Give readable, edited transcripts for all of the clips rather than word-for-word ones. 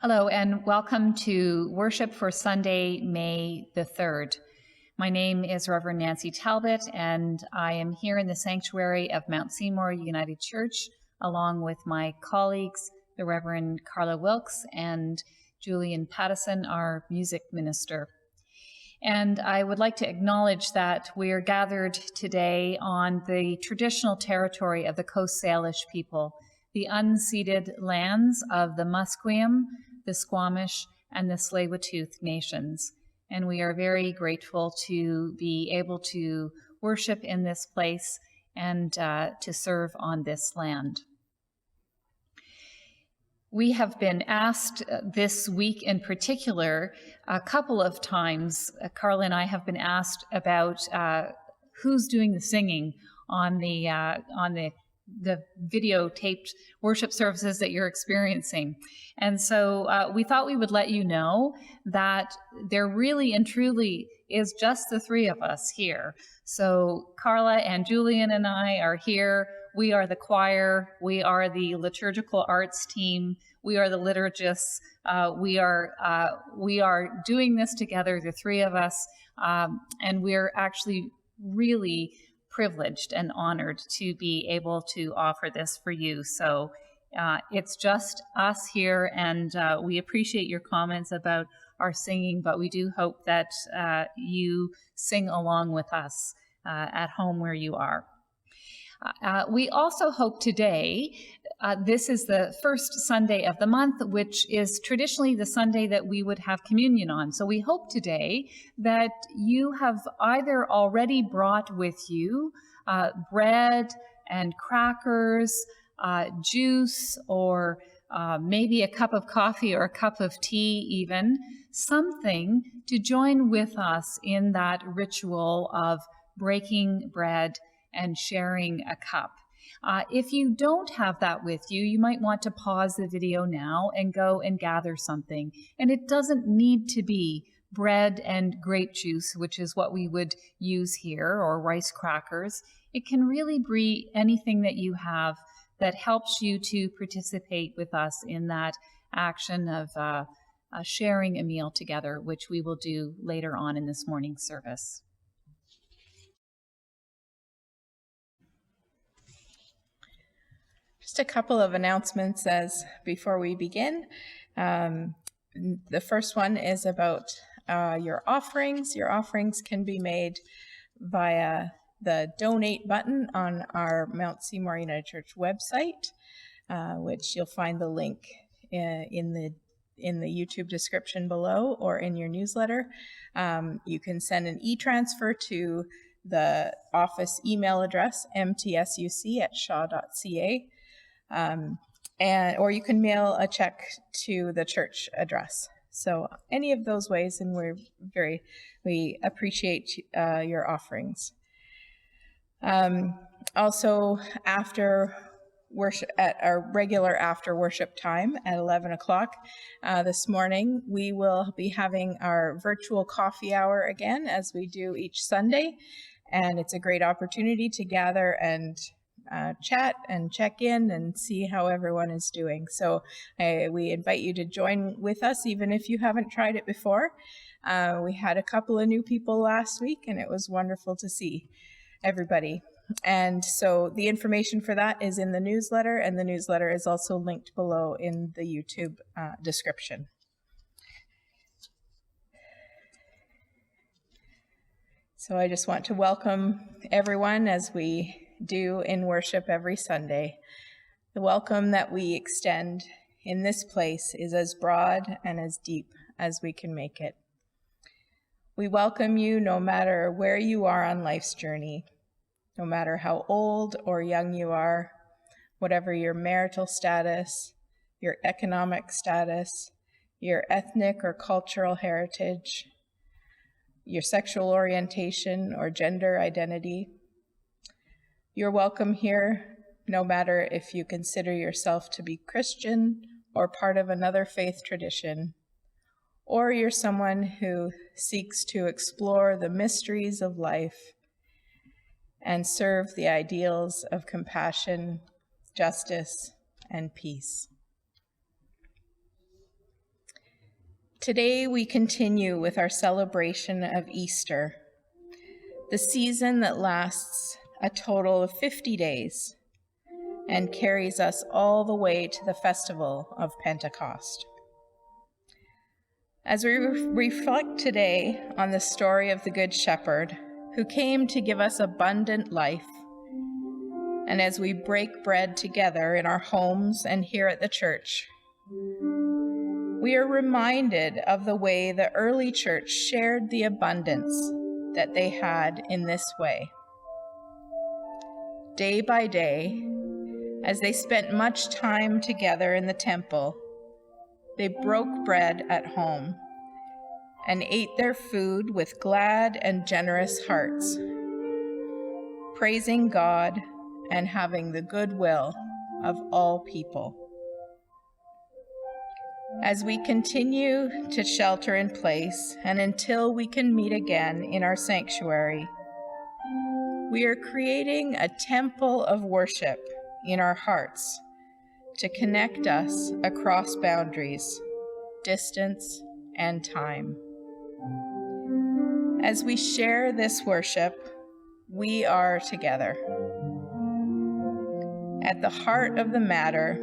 Hello, and welcome to Worship for Sunday, May the 3rd. My name is Reverend Nancy Talbot, and I am here in the sanctuary of Mount Seymour United Church, along with my colleagues, the Reverend Carla Wilks and Julian Pattison, our music minister. And I would like to acknowledge that we are gathered today on the traditional territory of the Coast Salish people, the unceded lands of the Musqueam, the Squamish, and the Tsleil-Waututh nations. And we are very grateful to be able to worship in this place and to serve on this land. We have been asked this week in particular a couple of times, Carla and I have been asked about who's doing the singing on the videotaped worship services that you're experiencing. And so we thought we would let you know that there really and truly is just the three of us here. So Carla and Julian and I are here. We are the choir. We are the liturgical arts team. We are the liturgists. We are doing this together, the three of us, and we're actually really privileged and honored to be able to offer this for you. So it's just us here, and we appreciate your comments about our singing, but we do hope that you sing along with us at home where you are. We also hope today, this is the first Sunday of the month, which is traditionally the Sunday that we would have communion on. So we hope today that you have either already brought with you bread and crackers, juice, or maybe a cup of coffee or a cup of tea even, something to join with us in that ritual of breaking bread and sharing a cup. If you don't have that with you, you might want to pause the video now and go and gather something. And it doesn't need to be bread and grape juice, which is what we would use here, or rice crackers. It can really be anything that you have that helps you to participate with us in that action of sharing a meal together, which we will do later on in this morning's service. Just a couple of announcements before we begin. The first one is about your offerings. Your offerings can be made via the donate button on our Mount Seymour United Church website, which you'll find the link in the YouTube description below or in your newsletter. You can send an e-transfer to the office email address, mtsuc@shaw.ca. Or you can mail a check to the church address. So any of those ways, and we appreciate your offerings. Also, after worship, at our regular after worship time at 11 o'clock this morning, we will be having our virtual coffee hour again, as we do each Sunday. And it's a great opportunity to gather and chat and check in and see how everyone is doing. So we invite you to join with us, even if you haven't tried it before. We had a couple of new people last week, and it was wonderful to see everybody. And so the information for that is in the newsletter, and the newsletter is also linked below in the YouTube description. So I just want to welcome everyone, as we do in worship every Sunday. The welcome that we extend in this place is as broad and as deep as we can make it. We welcome you no matter where you are on life's journey, no matter how old or young you are, whatever your marital status, your economic status, your ethnic or cultural heritage, your sexual orientation or gender identity. You're welcome here, no matter if you consider yourself to be Christian or part of another faith tradition, or you're someone who seeks to explore the mysteries of life and serve the ideals of compassion, justice, and peace. Today we continue with our celebration of Easter, the season that lasts a total of 50 days and carries us all the way to the festival of Pentecost. As we reflect today on the story of the Good Shepherd, who came to give us abundant life, and as we break bread together in our homes and here at the church, we are reminded of the way the early church shared the abundance that they had in this way. Day by day, as they spent much time together in the temple, they broke bread at home and ate their food with glad and generous hearts, praising God and having the goodwill of all people. As we continue to shelter in place and until we can meet again in our sanctuary, we are creating a temple of worship in our hearts to connect us across boundaries, distance, and time. As we share this worship, we are together. At the heart of the matter,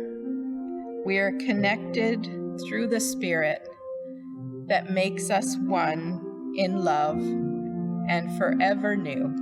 we are connected through the Spirit that makes us one in love and forever new.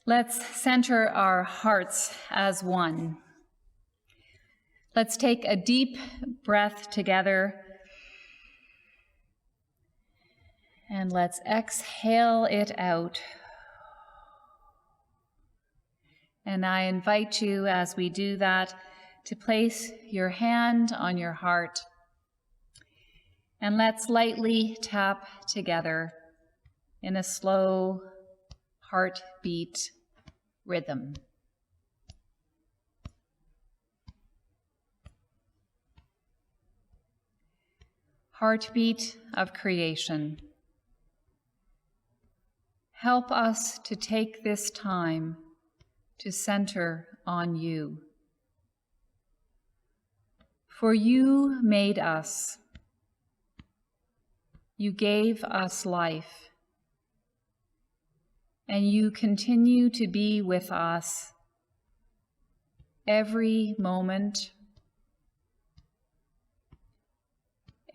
Let's center our hearts as one. Let's take a deep breath together and let's exhale it out. And I invite you, as we do that, to place your hand on your heart and let's lightly tap together in a slow heartbeat rhythm. Heartbeat of creation. Help us to take this time to center on you. For you made us. You gave us life. And you continue to be with us every moment,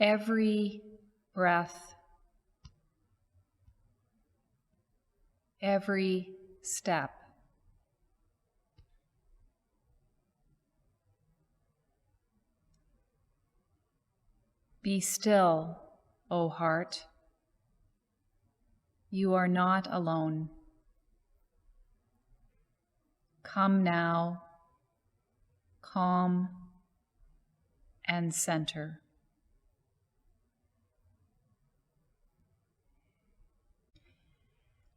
every breath, every step. Be still, O heart. You are not alone. come now, calm and center.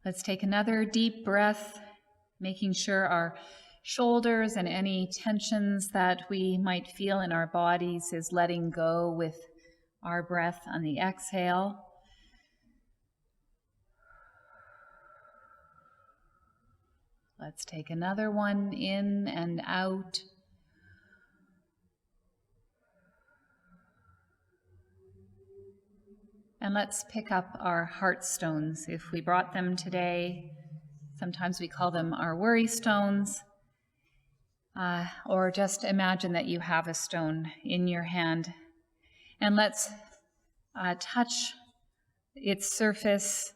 Let's take another deep breath, making sure our shoulders and any tensions that we might feel in our bodies is letting go with our breath on the exhale. Let's take another one in and out. And let's pick up our heart stones if we brought them today. Sometimes we call them our worry stones. Or just imagine that you have a stone in your hand. And let's touch its surface,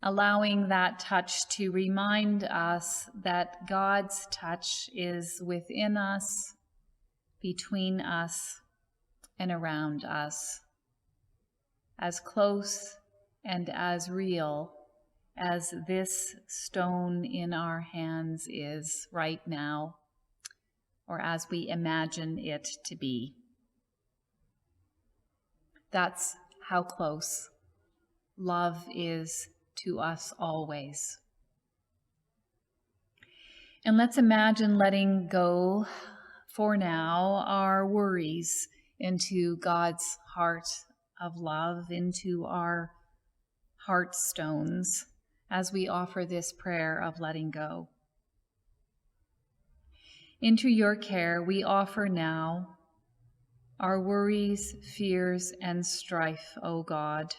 allowing that touch to remind us that God's touch is within us, between us, and around us, as close and as real as this stone in our hands is right now, or as we imagine it to be. That's how close love is to us always. And let's imagine letting go for now our worries into God's heart of love, into our heart stones as we offer this prayer of letting go. Into your care we offer now our worries, fears, and strife, O God.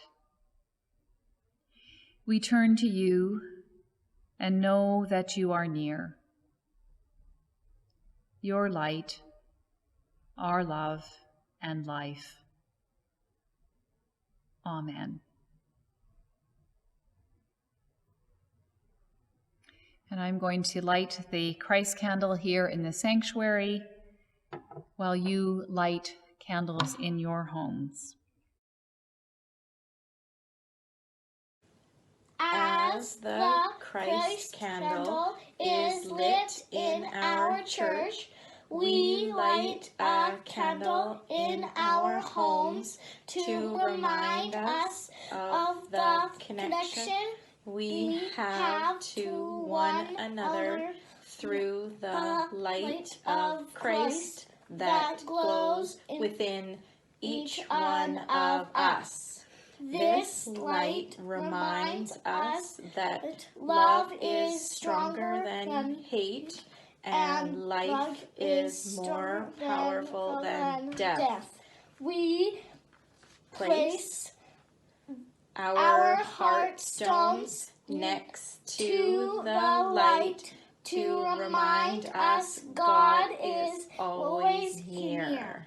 We turn to you and know that you are near. Your light, our love, and life. Amen. And I'm going to light the Christ candle here in the sanctuary while you light candles in your homes. As the Christ candle is lit in our church, we light a candle in our homes to remind us of the connection we have to one another through the light of Christ that glows within each one of us. This light reminds us that love is stronger than hate, and life is more powerful than death. We place our heart stones next to the light to remind us God is always near.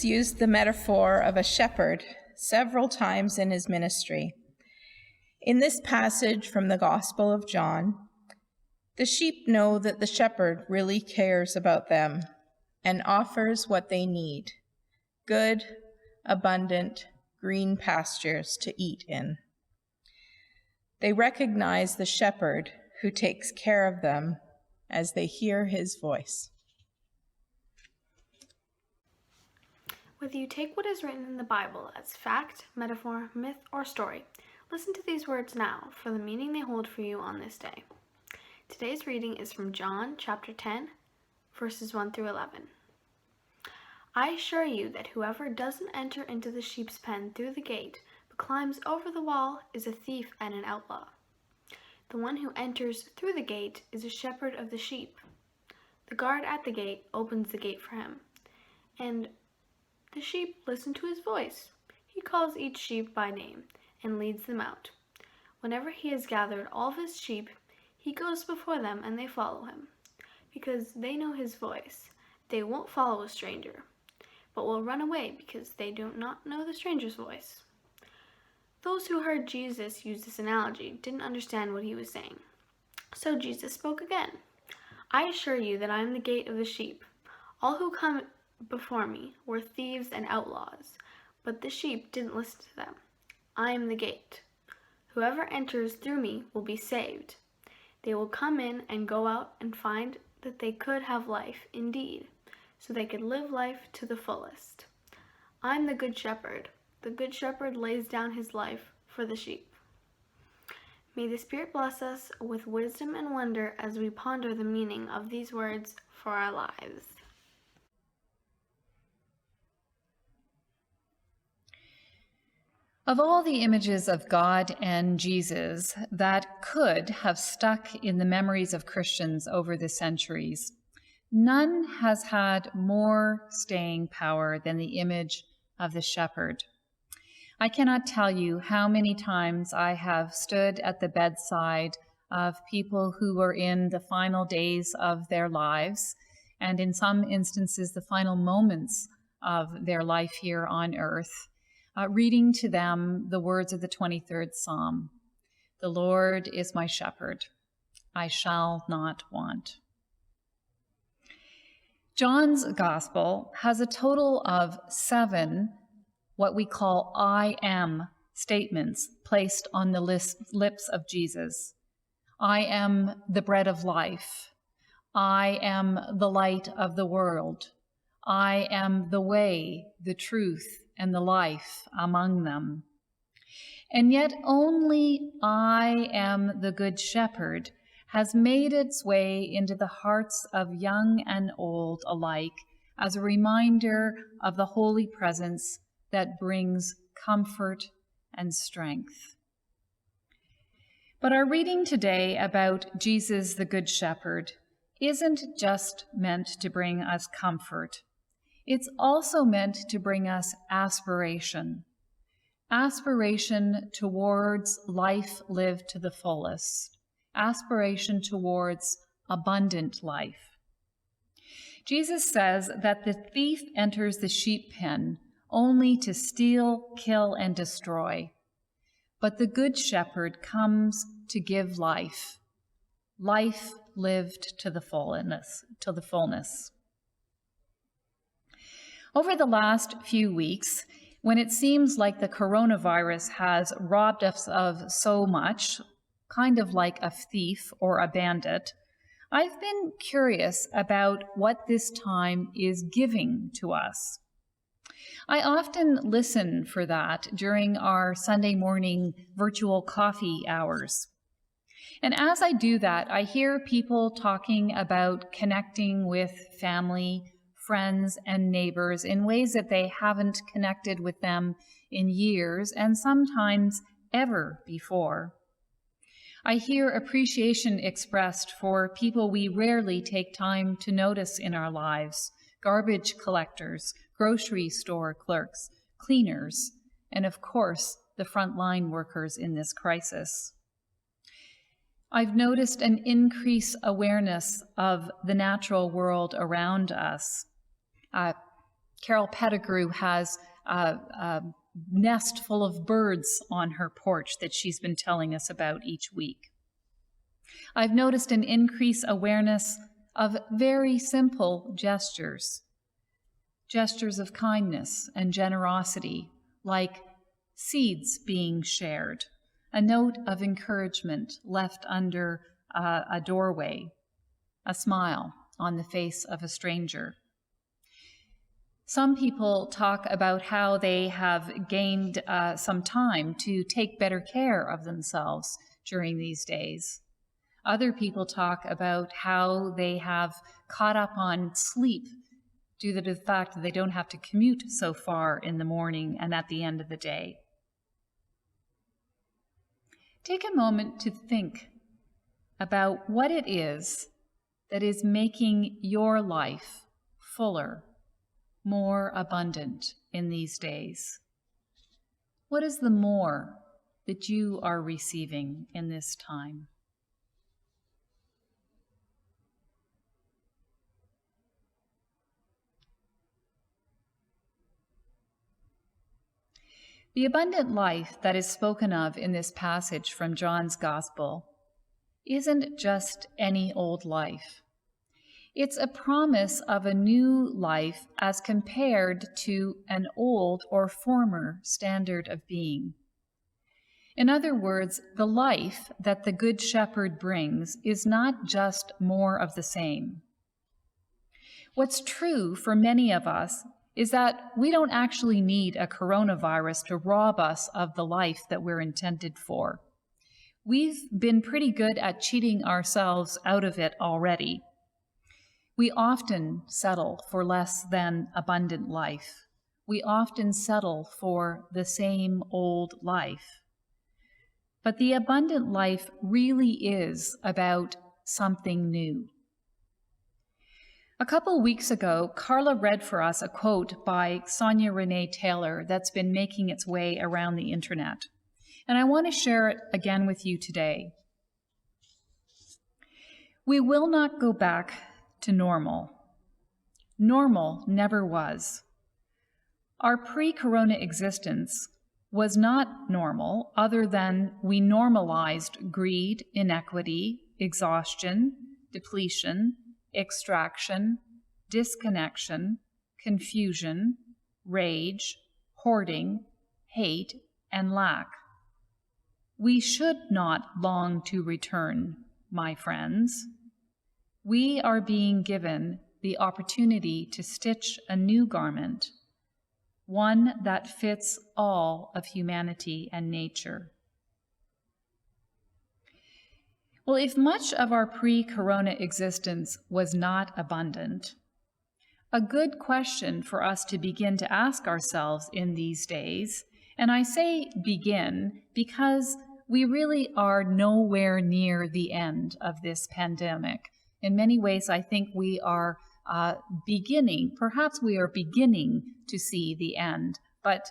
used the metaphor of a shepherd several times in his ministry. In this passage from the Gospel of John, the sheep know that the shepherd really cares about them and offers what they need: good, abundant, green pastures to eat in. They recognize the shepherd who takes care of them as they hear his voice. Whether you take what is written in the Bible as fact, metaphor, myth, or story, listen to these words now for the meaning they hold for you on this day. Today's reading is from John chapter 10, verses 1 through 11. I assure you that whoever doesn't enter into the sheep's pen through the gate, but climbs over the wall, is a thief and an outlaw. The one who enters through the gate is a shepherd of the sheep. The guard at the gate opens the gate for him, and the sheep listen to his voice. He calls each sheep by name and leads them out. Whenever he has gathered all of his sheep, he goes before them and they follow him. Because they know his voice, they won't follow a stranger, but will run away because they do not know the stranger's voice. Those who heard Jesus use this analogy didn't understand what he was saying. So Jesus spoke again. I assure you that I am the gate of the sheep. All who come before me were thieves and outlaws, but the sheep didn't listen to them. I am the gate. Whoever enters through me will be saved. They will come in and go out and find that they could have life indeed, so they could live life to the fullest. I'm the good shepherd. The good shepherd lays down his life for the sheep. May the Spirit bless us with wisdom and wonder as we ponder the meaning of these words for our lives. Of all the images of God and Jesus that could have stuck in the memories of Christians over the centuries, none has had more staying power than the image of the shepherd. I cannot tell you how many times I have stood at the bedside of people who were in the final days of their lives, and in some instances the final moments of their life here on earth, reading to them the words of the 23rd Psalm. The Lord is my shepherd. I shall not want. John's gospel has a total of 7 what we call I am statements placed on the lips of Jesus. I am the bread of life. I am the light of the world. I am the way, the truth, and the life among them. And yet only I am the good shepherd has made its way into the hearts of young and old alike as a reminder of the holy presence that brings comfort and strength. But our reading today about Jesus the Good Shepherd isn't just meant to bring us comfort. It's also meant to bring us aspiration towards life lived to the fullest, aspiration towards abundant life. Jesus says that the thief enters the sheep pen only to steal, kill, and destroy, but the good shepherd comes to give life, life lived to the fullness. Over the last few weeks, when it seems like the coronavirus has robbed us of so much, kind of like a thief or a bandit, I've been curious about what this time is giving to us. I often listen for that during our Sunday morning virtual coffee hours. And as I do that, I hear people talking about connecting with family, friends, and neighbors in ways that they haven't connected with them in years and sometimes ever before. I hear appreciation expressed for people we rarely take time to notice in our lives: garbage collectors, grocery store clerks, cleaners, and of course, the frontline workers in this crisis. I've noticed an increased awareness of the natural world around us. Carol Pettigrew has a nest full of birds on her porch that she's been telling us about each week. I've noticed an increased awareness of very simple gestures of kindness and generosity, like seeds being shared, a note of encouragement left under a doorway, a smile on the face of a stranger. Some people talk about how they have gained some time to take better care of themselves during these days. Other people talk about how they have caught up on sleep due to the fact that they don't have to commute so far in the morning and at the end of the day. Take a moment to think about what it is that is making your life fuller, more abundant in these days. What is the more that you are receiving in this time? The abundant life that is spoken of in this passage from John's Gospel isn't just any old life. It's a promise of a new life as compared to an old or former standard of being. In other words, the life that the Good Shepherd brings is not just more of the same. What's true for many of us is that we don't actually need a coronavirus to rob us of the life that we're intended for. We've been pretty good at cheating ourselves out of it already. We often settle for less than abundant life. We often settle for the same old life. But the abundant life really is about something new. A couple weeks ago, Carla read for us a quote by Sonia Renee Taylor that's been making its way around the internet. And I want to share it again with you today. We will not go back to normal. Normal never was. Our pre-corona existence was not normal other than we normalized greed, inequity, exhaustion, depletion, extraction, disconnection, confusion, rage, hoarding, hate, and lack. We should not long to return, my friends. We are being given the opportunity to stitch a new garment, one that fits all of humanity and nature. Well, if much of our pre-corona existence was not abundant, a good question for us to begin to ask ourselves in these days, and I say begin because we really are nowhere near the end of this pandemic. In many ways, I think we are perhaps we are beginning to see the end, but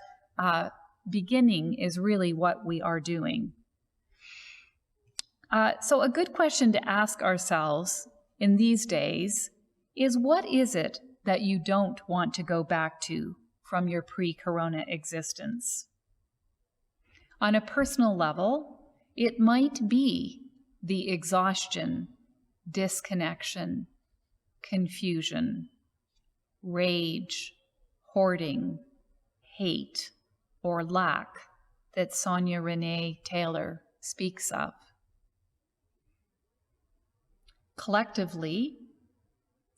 beginning is really what we are doing. So a good question to ask ourselves in these days is, what is it that you don't want to go back to from your pre-corona existence? On a personal level, it might be the exhaustion, disconnection, confusion, rage, hoarding, hate, or lack that Sonia Renee Taylor speaks of. Collectively,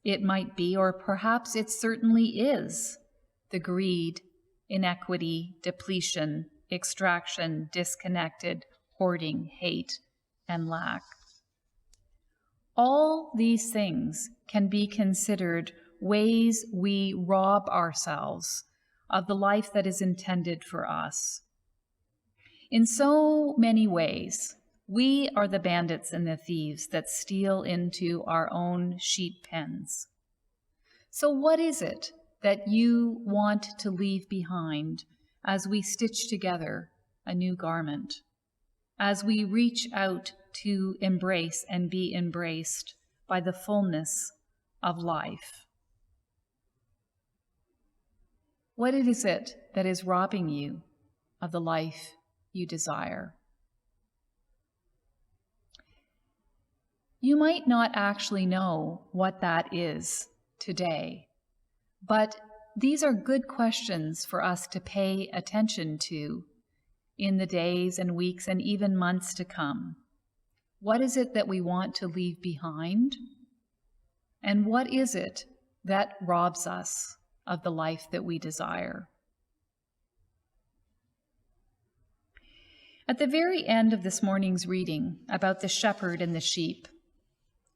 it might be, or perhaps it certainly is, the greed, inequity, depletion, extraction, disconnected, hoarding, hate, and lack. All these things can be considered ways we rob ourselves of the life that is intended for us. In so many ways, we are the bandits and the thieves that steal into our own sheep pens. So what is it that you want to leave behind as we stitch together a new garment, as we reach out to embrace and be embraced by the fullness of life? What is it that is robbing you of the life you desire? You might not actually know what that is today, but these are good questions for us to pay attention to in the days and weeks and even months to come. What is it that we want to leave behind? And what is it that robs us of the life that we desire? At the very end of this morning's reading about the shepherd and the sheep,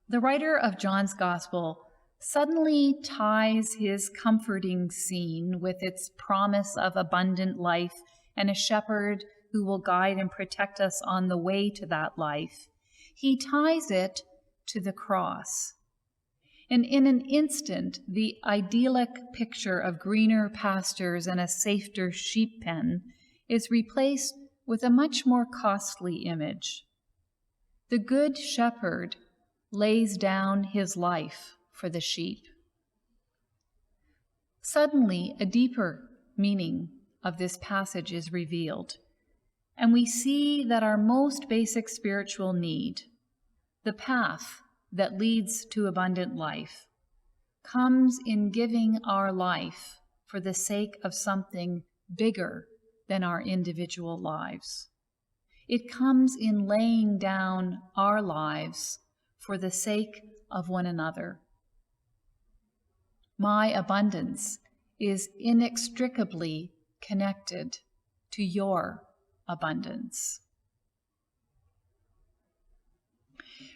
the writer of John's Gospel suddenly ties his comforting scene with its promise of abundant life and a shepherd who will guide and protect us on the way to that life. He ties it to the cross. And in an instant, the idyllic picture of greener pastures and a safer sheep pen is replaced with a much more costly image. The good shepherd lays down his life for the sheep. Suddenly, a deeper meaning of this passage is revealed, and we see that our most basic spiritual need, the path that leads to abundant life, comes in giving our life for the sake of something bigger than our individual lives. It comes in laying down our lives for the sake of one another. My abundance is inextricably connected to your abundance.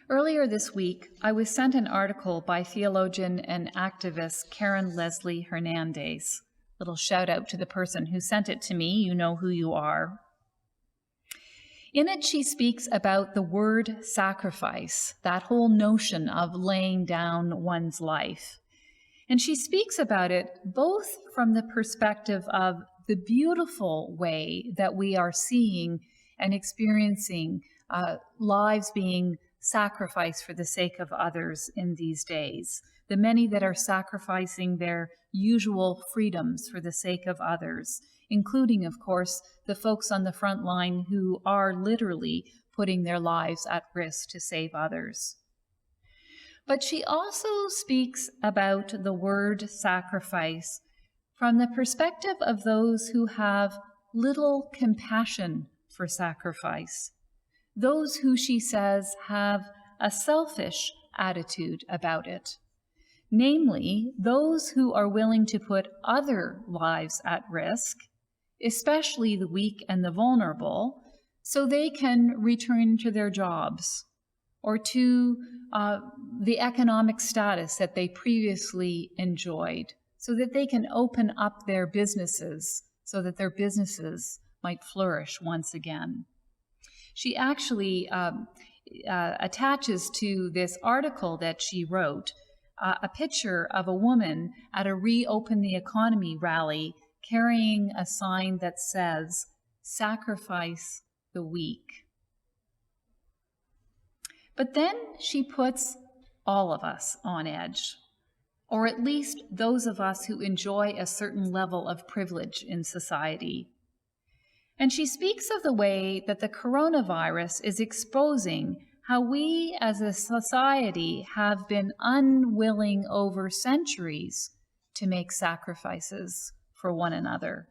Earlier this week, I was sent an article by theologian and activist Karen Leslie Hernandez. Little shout out to the person who sent it to me. You know who you are. In it, she speaks about the word sacrifice, that whole notion of laying down one's life. And she speaks about it both from the perspective of the beautiful way that we are seeing and experiencing lives being sacrificed for the sake of others in these days. The many that are sacrificing their usual freedoms for the sake of others, including, of course, the folks on the front line who are literally putting their lives at risk to save others. But she also speaks about the word sacrifice from the perspective of those who have little compassion for sacrifice, those who, she says, have a selfish attitude about it, namely those who are willing to put other lives at risk, especially the weak and the vulnerable, so they can return to their jobs or to the economic status that they previously enjoyed, so that they can open up their businesses so that their businesses might flourish once again. She actually attaches to this article that she wrote a picture of a woman at a Reopen the Economy rally carrying a sign that says, "Sacrifice the weak." But then she puts all of us on edge, or at least those of us who enjoy a certain level of privilege in society. And she speaks of the way that the coronavirus is exposing how we as a society have been unwilling over centuries to make sacrifices for one another.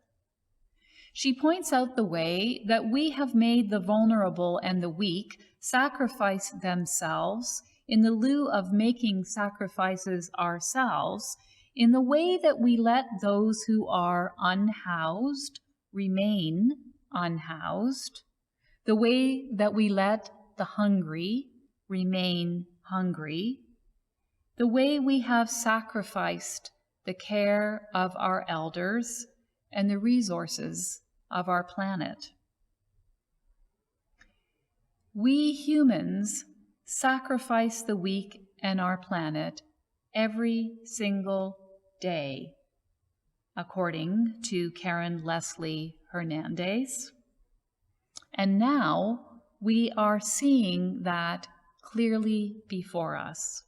She points out the way that we have made the vulnerable and the weak sacrifice themselves in the lieu of making sacrifices ourselves, in the way that we let those who are unhoused remain unhoused, the way that we let the hungry remain hungry, the way we have sacrificed the care of our elders and the resources of our planet. We humans sacrifice the weak and our planet every single day, according to Karen Leslie Hernandez. And now we are seeing that clearly before us.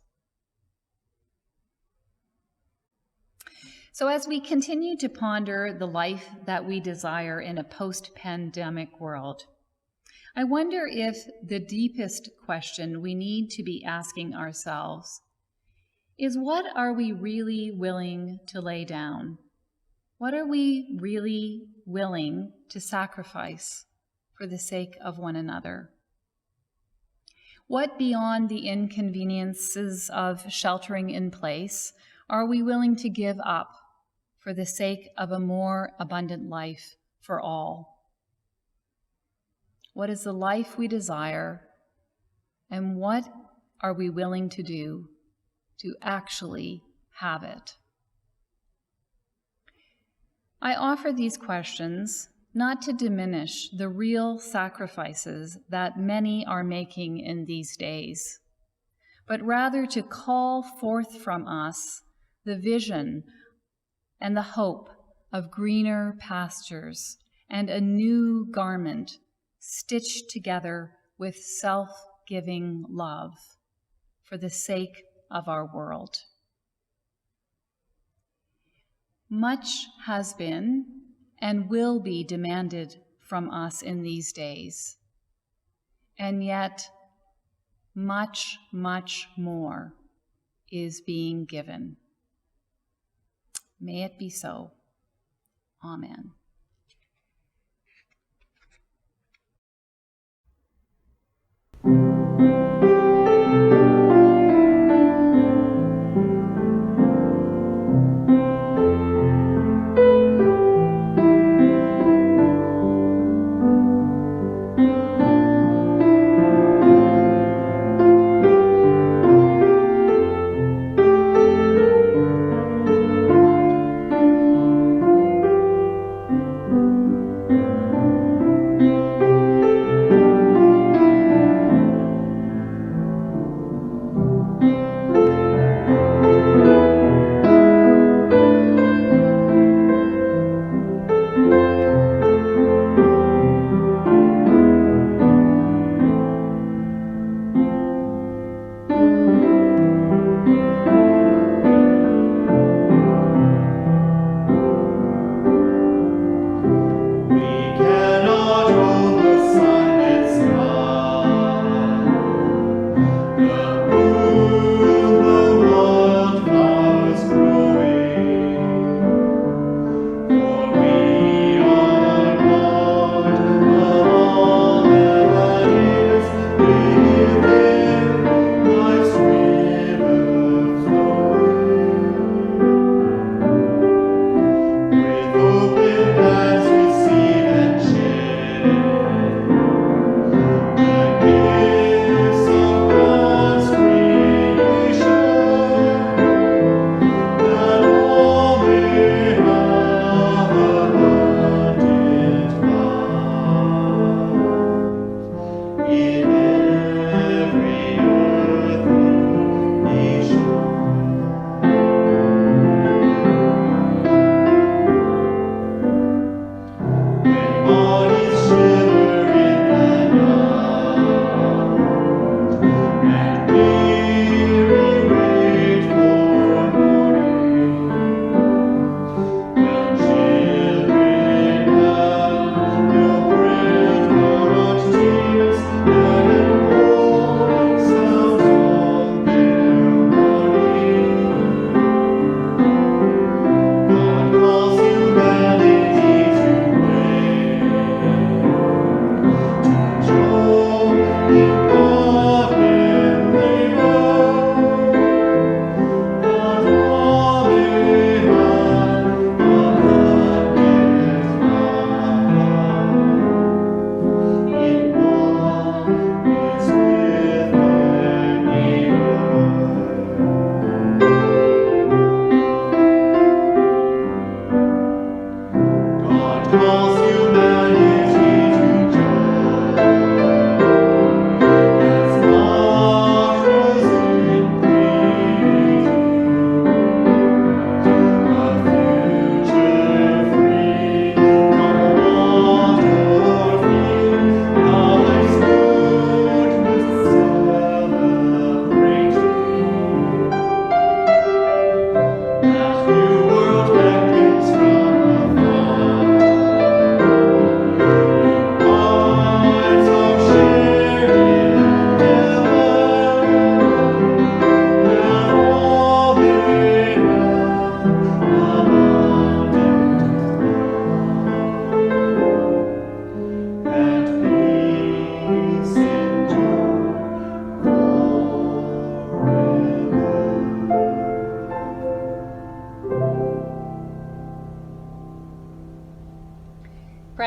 So as we continue to ponder the life that we desire in a post-pandemic world, I wonder if the deepest question we need to be asking ourselves is, what are we really willing to lay down? What are we really willing to sacrifice for the sake of one another? What beyond the inconveniences of sheltering in place are we willing to give up for the sake of a more abundant life for all? What is the life we desire, and what are we willing to do to actually have it? I offer these questions not to diminish the real sacrifices that many are making in these days, but rather to call forth from us the vision and the hope of greener pastures and a new garment stitched together with self-giving love for the sake of our world. Much has been and will be demanded from us in these days, and yet much, much more is being given. May it be so. Amen.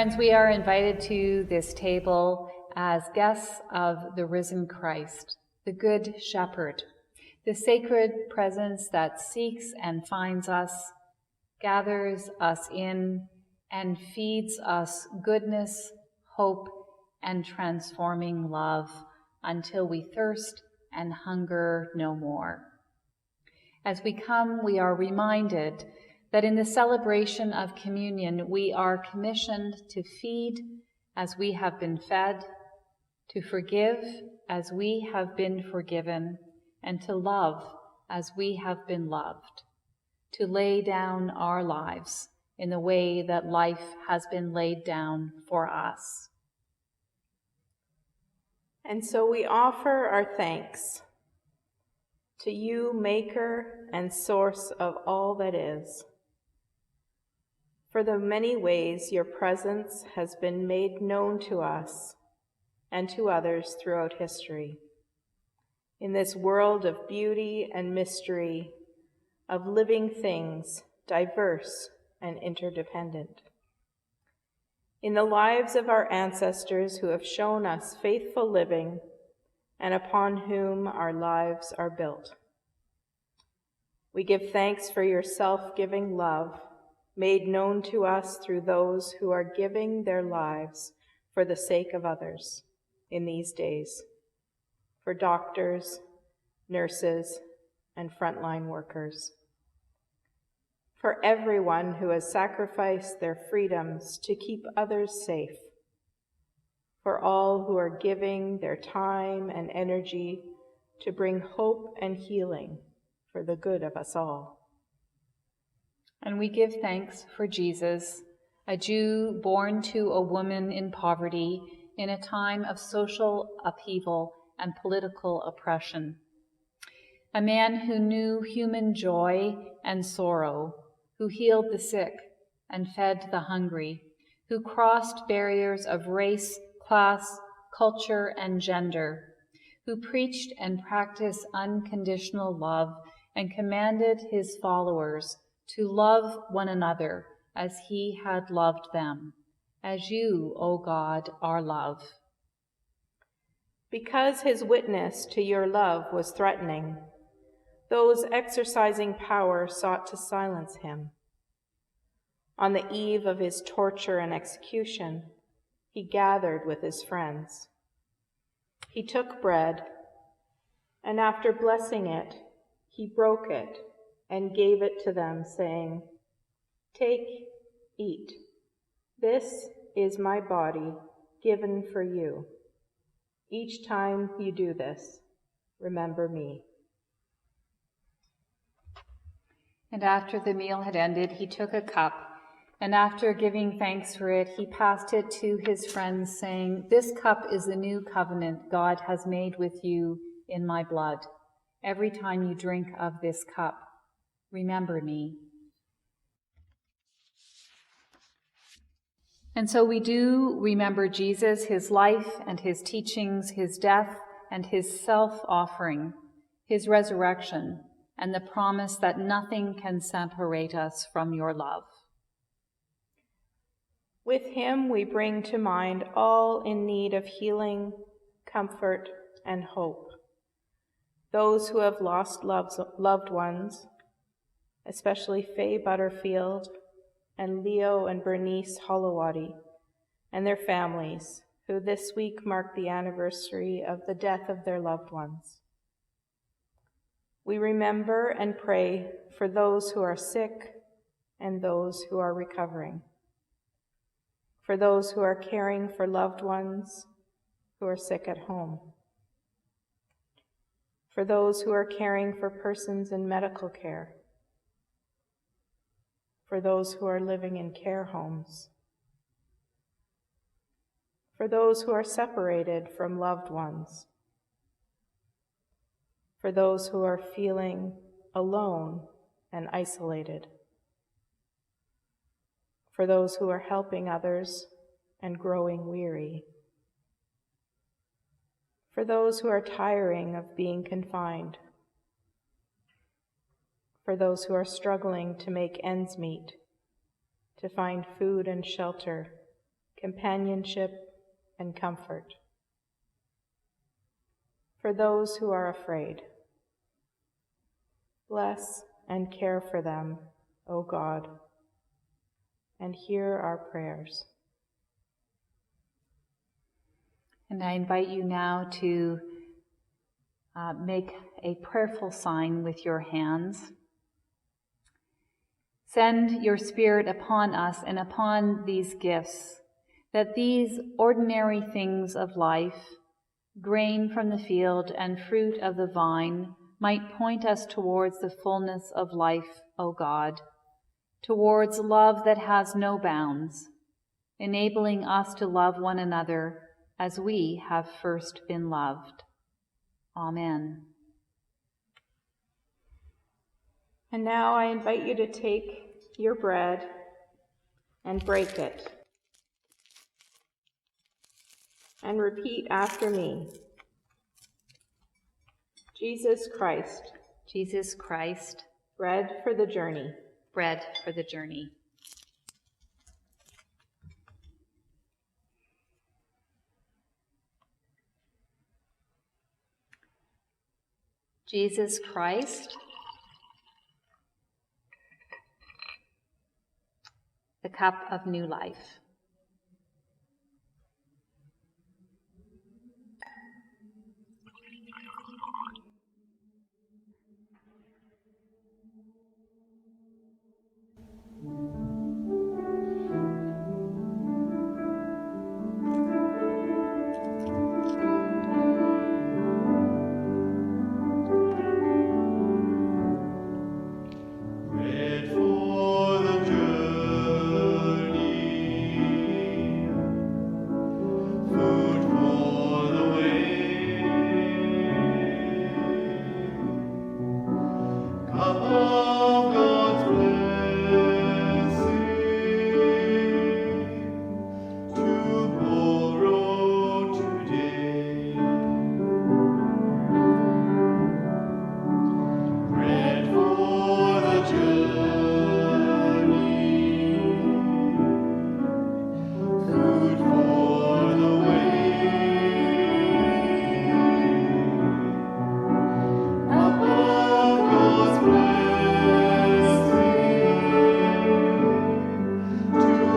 Friends, we are invited to this table as guests of the risen Christ, the Good Shepherd, the sacred presence that seeks and finds us, gathers us in, and feeds us goodness, hope, and transforming love until we thirst and hunger no more. As we come, we are reminded that in the celebration of communion, we are commissioned to feed as we have been fed, to forgive as we have been forgiven, and to love as we have been loved, to lay down our lives in the way that life has been laid down for us. And so we offer our thanks to you, Maker and Source of all that is, for the many ways your presence has been made known to us and to others throughout history. In this world of beauty and mystery, of living things, diverse and interdependent. In the lives of our ancestors who have shown us faithful living and upon whom our lives are built. We give thanks for your self-giving love made known to us through those who are giving their lives for the sake of others in these days, for doctors, nurses, and frontline workers, for everyone who has sacrificed their freedoms to keep others safe, for all who are giving their time and energy to bring hope and healing for the good of us all. And we give thanks for Jesus, a Jew born to a woman in poverty in a time of social upheaval and political oppression. A man who knew human joy and sorrow, who healed the sick and fed the hungry, who crossed barriers of race, class, culture, and gender, who preached and practiced unconditional love and commanded his followers to love one another as he had loved them, as you, O God, are love. Because his witness to your love was threatening, those exercising power sought to silence him. On the eve of his torture and execution, he gathered with his friends. He took bread, and after blessing it, he broke it and gave it to them, saying, "Take, eat. This is my body given for you. Each time you do this, remember me." And after the meal had ended, he took a cup, and after giving thanks for it, he passed it to his friends, saying, "This cup is the new covenant God has made with you in my blood. Every time you drink of this cup, remember me." And so we do remember Jesus, his life and his teachings, his death and his self-offering, his resurrection, and the promise that nothing can separate us from your love. With him we bring to mind all in need of healing, comfort, and hope. Those who have lost loved ones, especially Faye Butterfield and Leo and Bernice Holowati, and their families, who this week mark the anniversary of the death of their loved ones. We remember and pray for those who are sick and those who are recovering, for those who are caring for loved ones who are sick at home, for those who are caring for persons in medical care, for those who are living in care homes, for those who are separated from loved ones, for those who are feeling alone and isolated, for those who are helping others and growing weary, for those who are tiring of being confined, for those who are struggling to make ends meet, to find food and shelter, companionship, and comfort. For those who are afraid, bless and care for them, O God, and hear our prayers. And I invite you now to make a prayerful sign with your hands. Send your Spirit upon us and upon these gifts, that these ordinary things of life, grain from the field and fruit of the vine, might point us towards the fullness of life, O God, towards love that has no bounds, enabling us to love one another as we have first been loved. Amen. And now I invite you to take your bread and break it, and repeat after me. Jesus Christ, Jesus Christ, bread for the journey. bread for the journey. Jesus Christ, the cup of new life. Bread for the journey, food for the way, cup of God's blessing, tomorrow, today. Bread for the journey, food for the way, cup of God's blessing,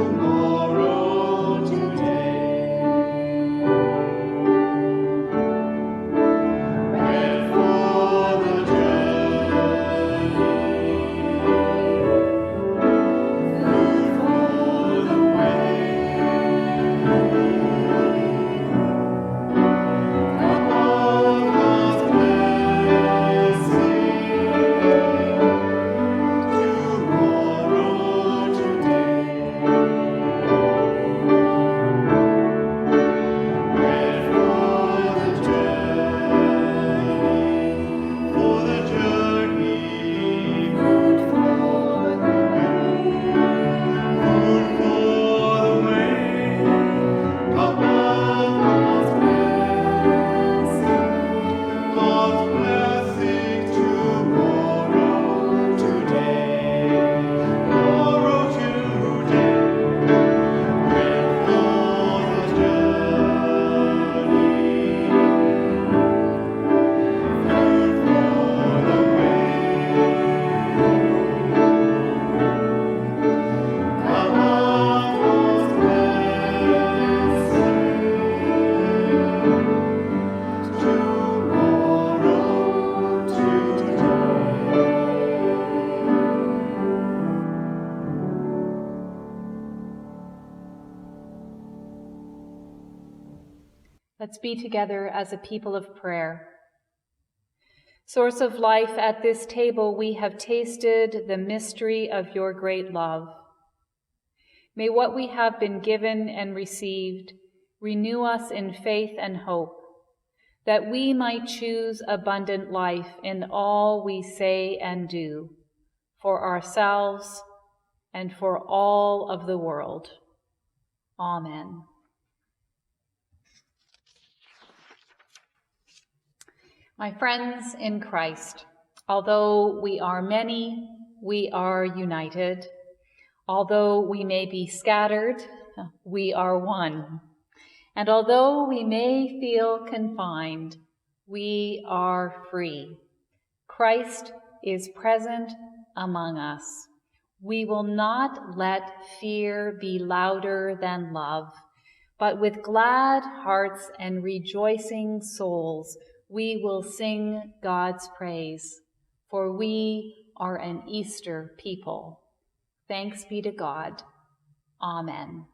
tomorrow, today. Bread for the journey, food for the way, cup of God's blessing, tomorrow, today. Bread for the journey, food for the way, cup of God's blessing, tomorrow, today, tomorrow, today. Bread for the journey, food for the way, cup of God's blessing, tomorrow, today. Let's be together as a people of prayer. Source of life, at this table we have tasted the mystery of your great love. May what we have been given and received renew us in faith and hope, that we might choose abundant life in all we say and do, for ourselves and for all of the world. Amen. My friends in Christ, although we are many, we are united. Although we may be scattered we are one. And although we may feel confined, we are free. Christ is present among us. We will not let fear be louder than love, but with glad hearts and rejoicing souls, we will sing God's praise, for we are an Easter people. Thanks be to God. Amen.